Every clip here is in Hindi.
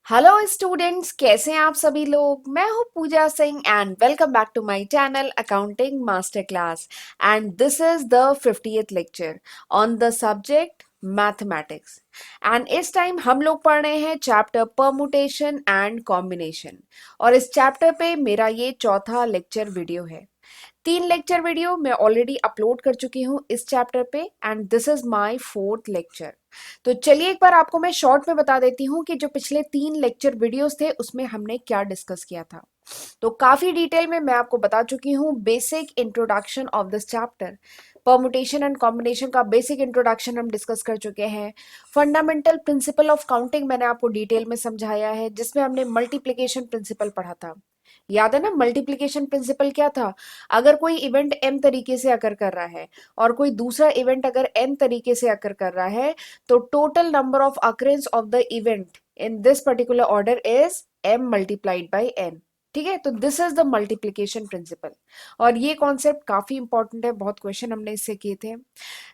हेलो स्टूडेंट्स, कैसे हैं आप सभी लोग। मैं हूं Pooja Singh and welcome back to my channel accounting master class. And this is the 50th lecture on the subject mathematics. And इस टाइम हम लोग पढ़ रहे हैं चैप्टर परमुटेशन एंड कॉम्बिनेशन। और इस चैप्टर पे मेरा ये चौथा लेक्चर वीडियो है। 3 लेक्चर वीडियो मैं ऑलरेडी अपलोड कर चुकी हूँ इस चैप्टर पे and this is my 4th lecture. तो चलिए एक बार आपको मैं शॉर्ट में बता देती हूँ कि जो पिछले 3 लेक्चर वीडियोस थे उसमें हमने क्या डिस्कस किया था। तो काफी डिटेल में मैं आपको बता चुकी हूँ basic introduction of this chapter. Permutation and combination का बेसिक इंट्रोडक्शन हम डिस्कस कर चुके हैं। फंडामेंटल प्रिंसिपल ऑफ काउंटिंग मैंने आपको डिटेल में समझाया है, जिसमें हमने मल्टीप्लिकेशन प्रिंसिपल पढ़ा था। याद है ना, मल्टीप्लिकेशन प्रिंसिपल क्या था। अगर कोई इवेंट m तरीके से अकर कर रहा है और कोई दूसरा इवेंट अगर n तरीके से अकर कर रहा है, तो total number of occurrence of the event in this particular order is m multiplied by n। ठीक है, तो this is the multiplication principle. और ये कॉन्सेप्ट काफी इंपॉर्टेंट है, बहुत क्वेश्चन हमने इससे किए थे।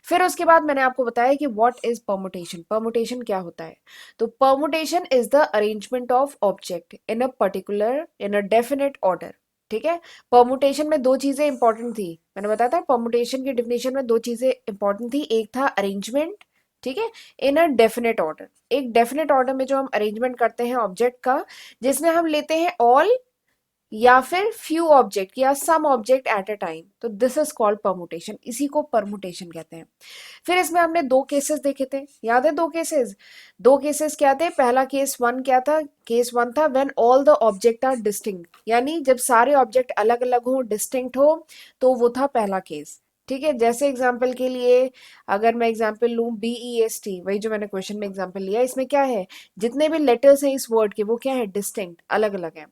फिर उसके बाद मैंने आपको बताया कि व्हाट इज परमुटेशन। परमुटेशन क्या होता है। तो permutation is the arrangement of object in a particular in a definite order. ठीक है, परमुटेशन में दो चीजें इंपॉर्टेंट थी, मैंने बताया था परमुटेशन की डिफिनेशन में दो चीजें इंपॉर्टेंट थी। एक था अरेंजमेंट, ठीक है, इन अ डेफिनेट ऑर्डर। एक डेफिनेट ऑर्डर में जो हम अरेंजमेंट करते हैं ऑब्जेक्ट का, जिसमें हम लेते हैं ऑल या फिर फ्यू ऑब्जेक्ट या some object at a time, तो दिस इज कॉल्ड परमुटेशन। इसी को परमुटेशन कहते हैं। फिर इसमें हमने दो केसेस देखे थे, याद है दो केसेस। दो केसेस क्या थे। पहला केस वन क्या था। केस वन था when all the object are distinct, यानी जब सारे ऑब्जेक्ट अलग अलग हो, डिस्टिंक्ट हो, तो वो था पहला केस। ठीक है, जैसे एग्जांपल के लिए अगर मैं एग्जांपल लूं BEST, वही जो मैंने क्वेश्चन में एग्जांपल लिया, इसमें क्या है, जितने भी लेटर्स हैं इस वर्ड के वो क्या है, डिस्टिंक्ट, अलग अलग है।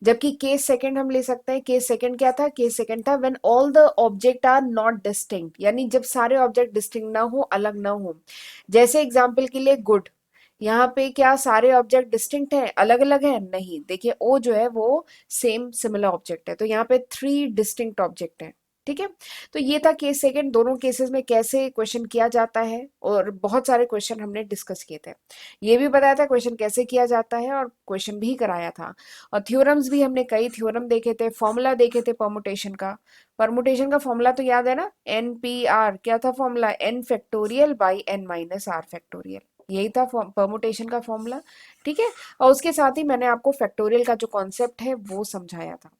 जबकि केस सेकंड हम ले सकते हैं। केस सेकंड क्या था। केस सेकंड था when all the object are not distinct, यानी जब सारे ऑब्जेक्ट डिस्टिंक्ट ना हो, अलग ना हो। जैसे एग्जांपल के लिए गुड, यहाँ पे क्या सारे ऑब्जेक्ट डिस्टिंक्ट हैं, अलग अलग हैं, नहीं। देखिए ओ जो है वो सेम सिमिलर ऑब्जेक्ट है, तो यहाँ पे 3 डिस्टिंक्ट ऑब्जेक्ट हैं। ठीक है, तो ये था केस सेकंड। दोनों केसेस में कैसे क्वेश्चन किया जाता है, और बहुत सारे क्वेश्चन हमने डिस्कस किए थे। ये भी बताया था क्वेश्चन कैसे किया जाता है, और क्वेश्चन भी कराया था। और थ्योरम्स भी हमने कई थ्योरम देखे थे, फॉर्मूला देखे थे परमुटेशन का। परमुटेशन का फॉर्मूला तो याद है ना, NPR क्या था formula, n factorial by n minus R factorial. यही था परमुटेशन का फॉर्मूला। ठीक है, और उसके साथ ही मैंने आपको फैक्टोरियल का जो कॉन्सेप्ट है वो समझाया था।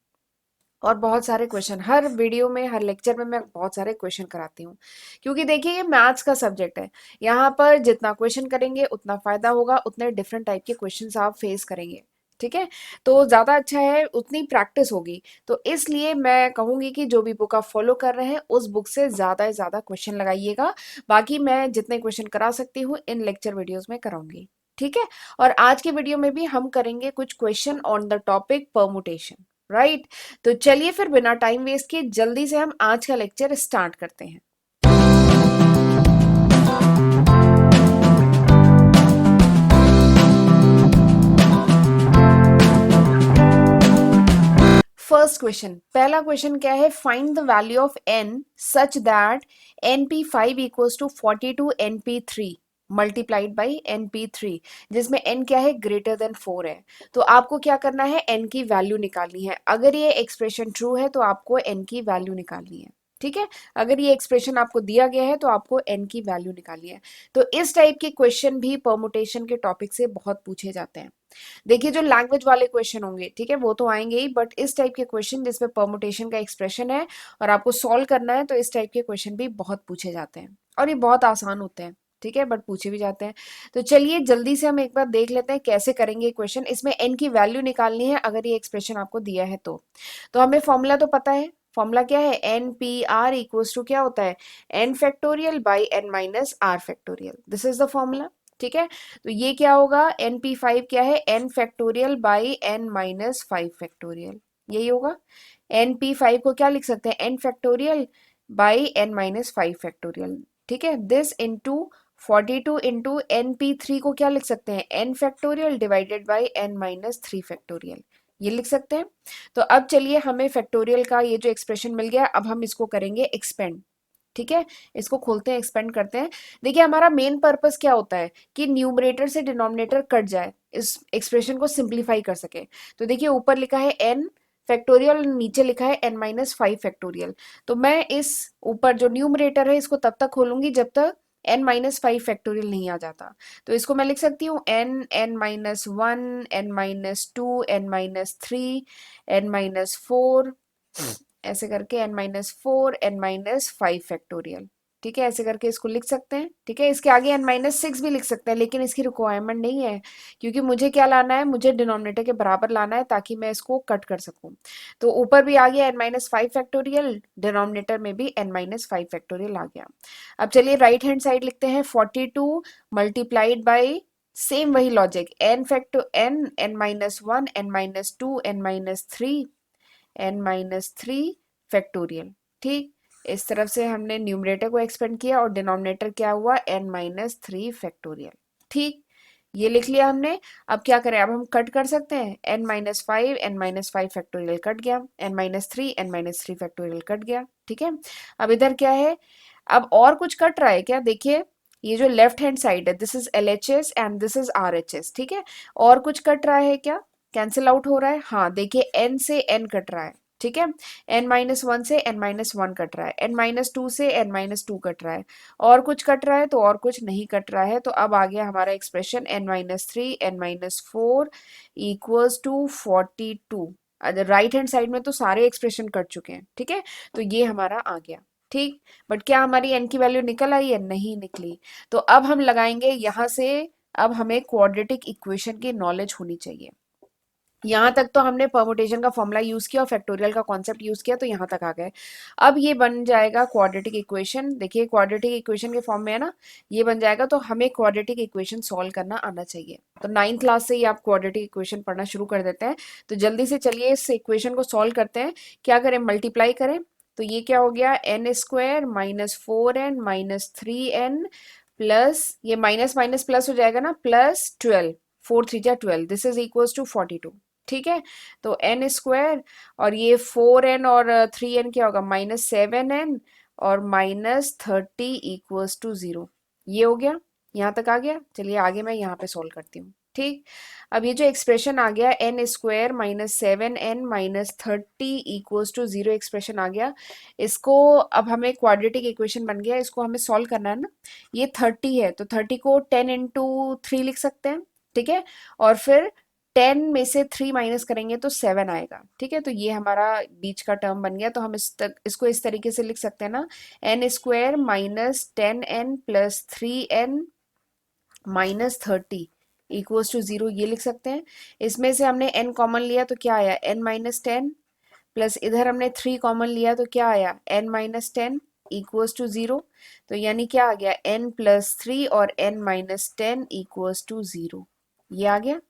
और बहुत सारे क्वेश्चन हर वीडियो में, हर लेक्चर में मैं बहुत सारे क्वेश्चन कराती हूँ, क्योंकि देखिए ये मैथ्स का सब्जेक्ट है। यहाँ पर जितना क्वेश्चन करेंगे उतना फायदा होगा, उतने डिफरेंट टाइप के क्वेश्चंस आप फेस करेंगे। ठीक है, तो ज्यादा अच्छा है, उतनी प्रैक्टिस होगी। तो इसलिए मैं कहूंगी कि जो भी बुक आप फॉलो कर रहे हैं उस बुक से ज्यादा क्वेश्चन लगाइएगा। बाकी मैं जितने क्वेश्चन करा सकती हूँ इन लेक्चर वीडियोज में कराऊंगी। ठीक है, और आज के वीडियो में भी हम करेंगे कुछ question on the topic permutation. Right, तो चलिए फिर बिना टाइम वेस्ट किए जल्दी से हम आज का लेक्चर स्टार्ट करते हैं। फर्स्ट क्वेश्चन, पहला क्वेश्चन क्या है, find the value of n such that NP5 equals to 42 NP3 multiplied by NP3, जिसमें n क्या है, ग्रेटर देन 4 है। तो आपको क्या करना है, n की वैल्यू निकालनी है। अगर ये एक्सप्रेशन ट्रू है तो आपको n की वैल्यू निकालनी है। ठीक है, अगर ये एक्सप्रेशन आपको दिया गया है तो आपको n की वैल्यू निकालनी है। तो इस टाइप के क्वेश्चन भी परमुटेशन के टॉपिक से बहुत पूछे जाते हैं। देखिए जो लैंग्वेज वाले क्वेश्चन होंगे, ठीक है, वो तो आएंगे ही, बट इस टाइप के क्वेश्चन जिसमें परमुटेशन का एक्सप्रेशन है और आपको सॉल्व करना है, तो इस टाइप के क्वेश्चन भी बहुत पूछे जाते हैं और ये बहुत आसान होते हैं। ठीक है, बट पूछे भी जाते हैं। तो चलिए जल्दी से हम एक बार देख लेते हैं कैसे करेंगे क्वेश्चन। इसमें n की वैल्यू निकालनी है अगर ये एक्सप्रेशन आपको दिया है तो हमें फॉर्मूला तो पता है। फॉर्मूला क्या है, NPR इक्वल्स टू क्या होता है, n factorial by n minus R factorial. This is the formula. ठीक है, तो ये क्या होगा, NP5 क्या है, n factorial by n minus 5 factorial, यही होगा। NP5 को क्या लिख सकते हैं, n factorial by n minus 5 factorial. ठीक है, दिस इंटू 42 इंटू NP3 को क्या लिख सकते हैं, n factorial divided by n minus 3 factorial, ये लिख सकते हैं। तो अब चलिए हमें फैक्टोरियल का ये जो एक्सप्रेशन मिल गया, अब हम इसको करेंगे एक्सपेंड। ठीक है, इसको खोलते हैं, एक्सपेंड करते हैं। देखिए हमारा मेन पर्पस क्या होता है कि न्यूमरेटर से डिनोमिनेटर कट जाए, इस एक्सप्रेशन को सिंप्लीफाई कर सके। तो देखिए ऊपर लिखा है n फैक्टोरियल और नीचे लिखा है n-5 फैक्टोरियल। तो मैं इस ऊपर जो न्यूमरेटर है इसको तब तक खोलूंगी जब तक n-5 फैक्टोरियल नहीं आ जाता। तो इसको मैं लिख सकती हूँ n-1, n-2, n-3, n-4, ऐसे करके n-4, n-5 फैक्टोरियल। ठीक है, ऐसे करके इसको लिख सकते हैं। ठीक है, इसके आगे n-6 भी लिख सकते हैं, लेकिन इसकी रिक्वायरमेंट नहीं है, क्योंकि मुझे क्या लाना है, मुझे डिनोमिनेटर के बराबर लाना है ताकि मैं इसको कट कर सकूं। तो ऊपर भी आ गया n-5 फैक्टोरियल, डिनोमिनेटर में भी n-5 फैक्टोरियल आ गया। अब चलिए राइट हैंड साइड लिखते हैं 42 मल्टीप्लाइड बाई, सेम वही logic, n facto n-1, n-2, n-3, n-3 factorial. ठीक, इस तरफ से हमने न्यूमरेटर को एक्सपेंड किया और डिनोमिनेटर क्या हुआ, n-3 फैक्टोरियल। ठीक, ये लिख लिया हमने। अब क्या करें, अब हम कट कर सकते हैं, n-5 फैक्टोरियल कट गया, n-3 फैक्टोरियल कट गया। ठीक है, अब इधर क्या है, अब और कुछ कट रहा है क्या, देखिए ये जो लेफ्ट हैंड साइड है, this is LHS and this is RHS। ठीक है, और कुछ कट रहा है क्या, कैंसिल आउट हो रहा है, हाँ देखिए n से n कट रहा है। ठीक है, n-1 से n-1 कट रहा है, n-2 से n-2 कट रहा है, और कुछ कट रहा है तो और कुछ नहीं कट रहा है। तो अब आ गया हमारा expression n-3 n-4 equals to 42। Right hand side में तो सारे एक्सप्रेशन कट चुके हैं। ठीक है, तो ये हमारा आ गया। ठीक, बट क्या हमारी n की वैल्यू निकल आई है, नहीं निकली। तो अब हम लगाएंगे यहां से, अब हमें क्वाड्रेटिक इक्वेशन की नॉलेज होनी चाहिए। यहाँ तक तो हमने परमुटेशन का फॉर्मूला यूज किया और फैक्टोरियल का कॉन्सेप्ट यूज किया, तो यहाँ तक आ गए। अब ये बन जाएगा क्वाड्रेटिक इक्वेशन। देखिए क्वाड्रेटिक इक्वेशन के फॉर्म में है ना, ये बन जाएगा। तो हमें क्वाड्रेटिक इक्वेशन सॉल्व करना आना चाहिए। तो 9th क्लास से ही आप क्वाड्रेटिक इक्वेशन पढ़ना शुरू कर देते हैं। तो जल्दी से चलिए इस इक्वेशन को सॉल्व करते हैं। क्या करें, मल्टीप्लाई करें। तो ये क्या हो गया, n² -4n -3n प्लस, ये माइनस माइनस प्लस हो जाएगा ना, +12, 4 3 12, दिस इज इक्वल्स टू 42। ठीक है, तो n² और ये 4n और 3n क्या होगा, -7n और -30 इक्वल्स टू 0। ये हो गया, यहाँ तक आ गया। चलिए आगे मैं यहाँ पे सोल्व करती हूँ। ठीक, अब ये जो एक्सप्रेशन आ गया n² -7n -30 equals to 0 expression आ गया, इसको अब हमें क्वाड्रेटिक इक्वेशन बन गया, इसको हमें सॉल्व करना है ना। ये 30 है तो 30 को 10 इंटू 3 लिख सकते हैं। ठीक है, और फिर 10 में से 3 माइनस करेंगे तो 7 आएगा। ठीक है, तो ये हमारा बीच का टर्म बन गया। तो हम इसको इस तरीके से लिख सकते हैं ना, n² -10n + 3n -30 equals to 0, ये लिख सकते हैं। इसमें से हमने n कॉमन लिया तो क्या आया, n-10 प्लस इधर हमने 3 कॉमन लिया तो क्या आया, n-10 इक्वल्स टू 0। तो यानी क्या आ गया, n+3 और n-10 इक्वल्स टू 0। ये आ गया,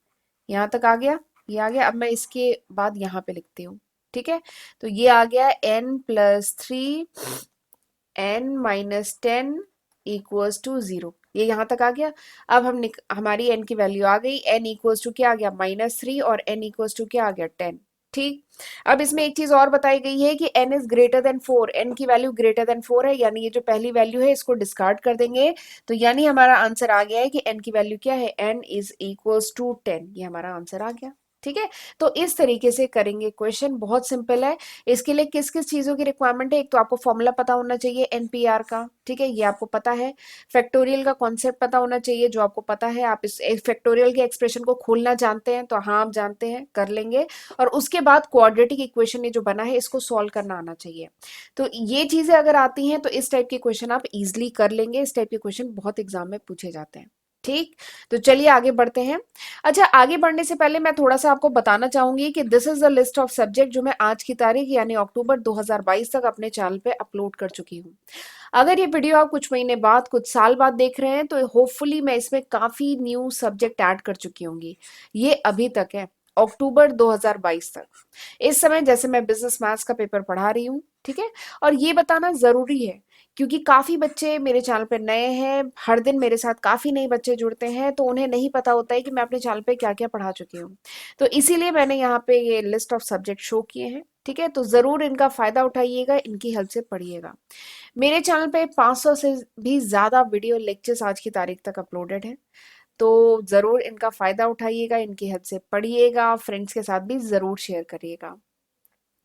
यहाँ तक आ गया, ये आ गया। अब मैं इसके बाद यहाँ पे लिखती हूँ। ठीक है, तो ये आ गया n+3 n-10 इक्वल्स टू 0। ये यहाँ तक आ गया। अब हमारी n की वैल्यू आ गई, n इक्वल्स टू क्या आ गया, -3 और n इक्वल्स टू क्या आ गया, 10। ठीक, अब इसमें एक चीज और बताई गई है कि n is greater than 4, n की वैल्यू ग्रेटर देन 4 है, यानी ये जो पहली वैल्यू है इसको डिस्कार्ड कर देंगे। तो यानी हमारा आंसर आ गया है कि n की वैल्यू क्या है, n इज इक्वल्स टू 10। ये हमारा आंसर आ गया। ठीक है, तो इस तरीके से करेंगे क्वेश्चन, बहुत सिंपल है। इसके लिए किस किस चीजों की रिक्वायरमेंट है, एक तो आपको फॉर्मूला पता होना चाहिए NPR का। ठीक है, ये आपको पता है। फैक्टोरियल का कॉन्सेप्ट पता होना चाहिए, जो आपको पता है। आप इस फैक्टोरियल के एक्सप्रेशन को खोलना जानते हैं, तो हाँ आप जानते हैं, कर लेंगे। और उसके बाद क्वाड्रेटिक इक्वेशन ये जो बना है इसको सॉल्व करना आना चाहिए। तो ये चीजें अगर आती हैं तो इस टाइप के क्वेश्चन आप इजिली कर लेंगे। इस टाइप के क्वेश्चन बहुत एग्जाम में पूछे जाते हैं। ठीक, तो चलिए आगे बढ़ते हैं। अच्छा, आगे बढ़ने से पहले मैं थोड़ा सा आपको बताना चाहूंगी कि this is the list of subject जो मैं आज की तारीख यानी अक्टूबर 2022 तक अपने चैनल पे अपलोड कर चुकी हूँ। अगर ये वीडियो आप कुछ महीने बाद, कुछ साल बाद देख रहे हैं तो होपफुली मैं इसमें काफी न्यू सब्जेक्ट ऐड कर चुकी होंगी। ये अभी तक है, अक्टूबर 2022 तक। इस समय जैसे मैं बिजनेस मैथ्स का पेपर पढ़ा रही हूँ। ठीक है, और ये बताना जरूरी है क्योंकि काफ़ी बच्चे मेरे चैनल पे नए हैं, हर दिन मेरे साथ काफ़ी नए बच्चे जुड़ते हैं, तो उन्हें नहीं पता होता है कि मैं अपने चैनल पे क्या-क्या पढ़ा चुकी हूँ। तो इसीलिए मैंने यहाँ पे ये लिस्ट ऑफ सब्जेक्ट शो किए हैं, ठीक है? तो ज़रूर इनका फ़ायदा उठाइएगा, इनकी हेल्प से पढ़िएगा। मेरे चैनल पे 500 से भी ज़्यादा वीडियो लेक्चर्स आज की तारीख तक अपलोडेड हैं, तो ज़रूर इनका फ़ायदा उठाइएगा, इनकी हेल्प से पढ़िएगा, फ्रेंड्स के साथ भी ज़रूर शेयर करिएगा।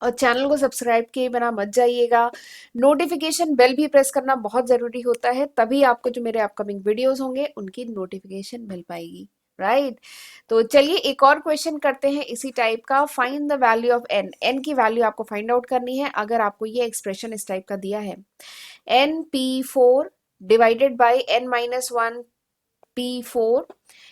और चैनल को सब्सक्राइब किए बिना मत जाइएगा। नोटिफिकेशन बेल भी प्रेस करना बहुत ज़रूरी होता है, तभी आपको जो मेरे अपकमिंग वीडियोस होंगे उनकी नोटिफिकेशन मिल पाएगी, राइट? तो चलिए एक और क्वेश्चन करते हैं इसी टाइप का। Find the value of N. N की वैल्यू आपको फाइंड आउट करनी है। अगर आपको ये एक्सप्रेशन इस टाइप का दिया है, N P four divided by N minus one P4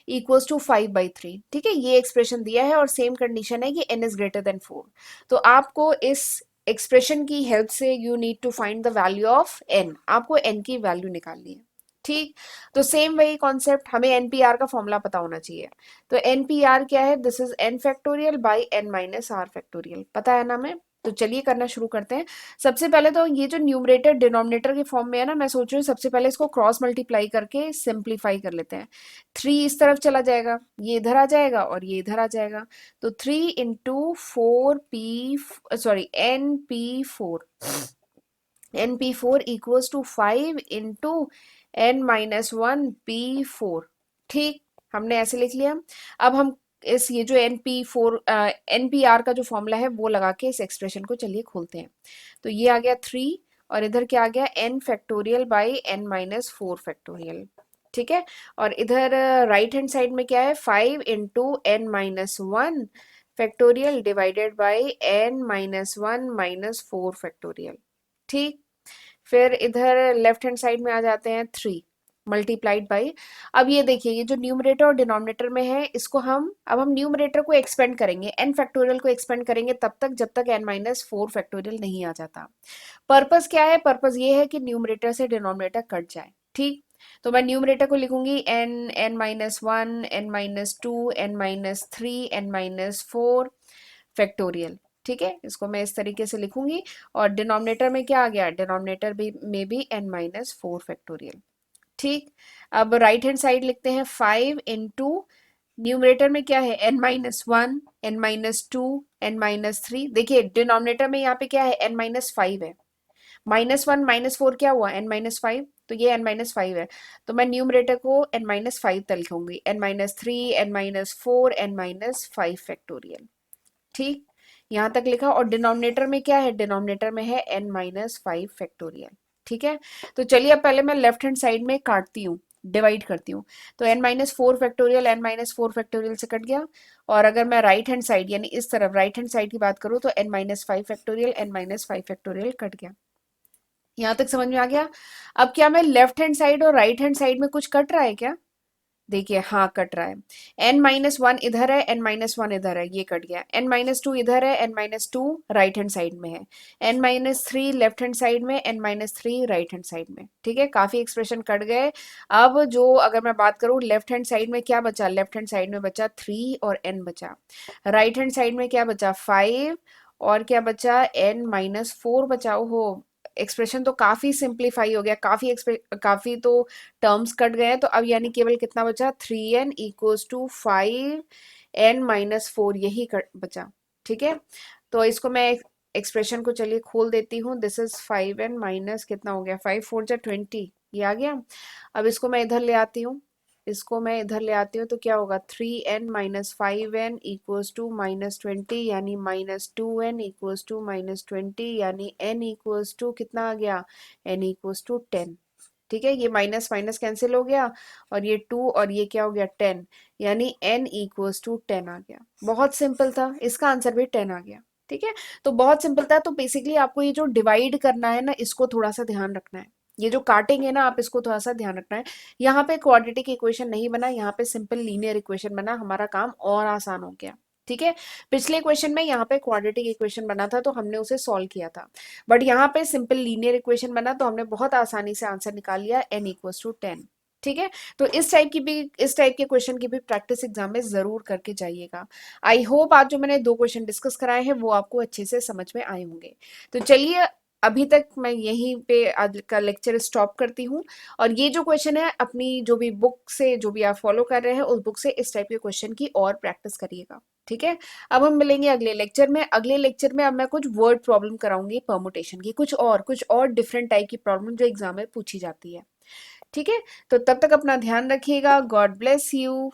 equals to 5/3, ठीक है? ये एक्सप्रेशन दिया है और सेम कंडीशन है कि n इज ग्रेटर देन 4। तो आपको इस एक्सप्रेशन की हेल्प से you need to find the value of n। आपको n की वैल्यू निकालनी है, ठीक? तो सेम वही कॉन्सेप्ट, हमें npr का फॉर्मूला पता होना चाहिए। तो npr क्या है? This is n factorial by n minus r factorial, पता है ना हमें? तो चलिए करना शुरू करते हैं। सबसे पहले तो ये जो न्यूमरेटर डिनोमिनेटर के फॉर्म में है ना, मैं सोच रही हूँ सबसे पहले इसको क्रॉस मल्टीप्लाई करके सिंप्लीफाई कर लेते हैं। 3 इस तरफ चला जाएगा, ये इधर आ जाएगा और ये इधर आ जाएगा। तो 3 into 4p, sorry np4, np4 equals to 5 into n minus one p4, ठीक? हमने ऐसे लिख लिया। अब हम इस ये जो npr का जो फॉर्मूला है वो लगा के इस एक्सप्रेशन को चलिए खोलते हैं। तो ये आ गया 3 और इधर क्या आ गया? n factorial by n minus 4 factorial, ठीक है? और इधर राइट हैंड साइड में क्या है? 5 into n minus one factorial divided by n minus one minus 4 factorial, ठीक? फिर इधर लेफ्ट हैंड साइड में आ जाते हैं 3 मल्टीप्लाइड बाई। अब ये देखिए, ये जो न्यूमरेटर और डिनोमिनेटर में है, इसको हम न्यूमरेटर को एक्सपेंड करेंगे, n फैक्टोरियल को एक्सपेंड करेंगे तब तक जब तक n माइनस 4 फैक्टोरियल नहीं आ जाता। पर्पस क्या है? पर्पस ये है कि न्यूमरेटर से डिनोमिनेटर कट जाए, ठीक? तो मैं न्यूमरेटर को लिखूंगी n minus one, n minus two, n minus three, n minus four factorial, ठीक है? इसको मैं इस तरीके से लिखूंगी। और डिनोमिनेटर में क्या आ गया? डिनोमिनेटर भी में भी n माइनस फोर फैक्टोरियल, ठीक? अब राइट हैंड साइड लिखते हैं 5 इंटू न्यूमरेटर में क्या है? n minus one, n minus two, n minus three. देखिए डिनोमिनेटर में यहाँ पे क्या है? n माइनस फाइव है। माइनस वन माइनस फोर क्या हुआ? n माइनस फाइव, तो ये n माइनस फाइव है। तो मैं न्यूमरेटर को n माइनस फाइव तक लिखूंगी, n minus three, n minus four, n minus five factorial, ठीक? यहाँ तक लिखा। और डिनोमिनेटर में क्या है? डिनोमिनेटर में है n माइनस फाइव फैक्टोरियल, ठीक है? तो चलिए अब पहले मैं लेफ्ट हैंड साइड में काटती हूँ, डिवाइड करती हूँ। तो n minus four factorial n minus four factorial से कट गया। और अगर मैं राइट हैंड साइड यानी इस तरफ राइट हैंड साइड की बात करूँ तो n minus five factorial n minus five factorial cut गया। यहाँ तक समझ में आ गया? अब क्या मैं लेफ्ट हैंड साइड और राइट हैंड साइड में कुछ कट रहा है क्या? देखिए हाँ कट रहा है। n माइनस वन इधर है, n माइनस वन इधर है, ये कट गया। n माइनस टू इधर है, n minus two right hand side में है। n minus three left hand side में, n minus three right hand side में, ठीक है? काफी एक्सप्रेशन कट गए। अब जो अगर मैं बात करूँ लेफ्ट हैंड साइड में क्या बचा? लेफ्ट हैंड साइड में बचा 3 और n बचा। राइट हैंड साइड में क्या बचा? 5 और क्या बचा? n माइनस फोर बचा। ओहो, एक्सप्रेशन तो काफी सिंप्लीफाई हो गया, काफी तो टर्म्स कट गए हैं। तो अब यानी केवल कितना बचा? 3n equals to 5n minus four, यही बचा, ठीक है? तो इसको मैं एक्सप्रेशन को चलिए खोल देती हूँ। दिस इज 5n माइनस कितना हो गया? 5 फोर जा 20, ये आ गया। अब इसको मैं इधर ले आती हूँ, इसको मैं इधर ले आती हूँ तो क्या होगा? 3n minus 5n equals to minus 20, यानी minus 2n equals to minus 20, यानी n इक्वल्स टू कितना आ गया? n इक्वल्स टू 10, ठीक है? ये माइनस माइनस कैंसिल हो गया और ये 2 और ये क्या हो गया? 10, यानी n इक्वल्स टू 10 आ गया। बहुत सिंपल था, इसका आंसर भी 10 आ गया, ठीक है? तो बहुत सिंपल था। तो बेसिकली आपको ये जो डिवाइड करना है ना, इसको थोड़ा सा ध्यान रखना है। ये जो काटेंगे ना आप, इसको थोड़ा सा ध्यान रखना है। यहाँ पे क्वाड्रेटिक इक्वेशन नहीं बना, यहाँ पे सिंपल लीनियर इक्वेशन बना, हमारा काम और आसान हो गया, ठीक है? पिछले क्वेश्चन में यहाँ पे क्वाड्रेटिक इक्वेशन बना था तो हमने उसे सॉल्व किया था, बट यहाँ पे सिंपल लीनियर इक्वेशन बना तो हमने बहुत आसानी से आंसर निकाल लिया, n इक्वल्स टू 10, ठीक है? तो इस टाइप के क्वेश्चन की भी प्रैक्टिस एग्जाम में जरूर करके जाइएगा। आई होप आज जो मैंने दो क्वेश्चन डिस्कस कराए हैं वो आपको अच्छे से समझ में आए होंगे। तो चलिए अभी तक मैं यहीं पे आज का लेक्चर स्टॉप करती हूँ। और ये जो क्वेश्चन है अपनी जो भी बुक से, जो भी आप फॉलो कर रहे हैं उस बुक से इस टाइप के क्वेश्चन की और प्रैक्टिस करिएगा। ठीक है, अब हम मिलेंगे अगले लेक्चर में। अगले लेक्चर में अब मैं कुछ वर्ड प्रॉब्लम कराऊंगी परमुटेशन की, कुछ और डिफरेंट टाइप की प्रॉब्लम जो एग्जाम में पूछी जाती है। ठीक है, तो तब तक अपना ध्यान रखिएगा। God bless you.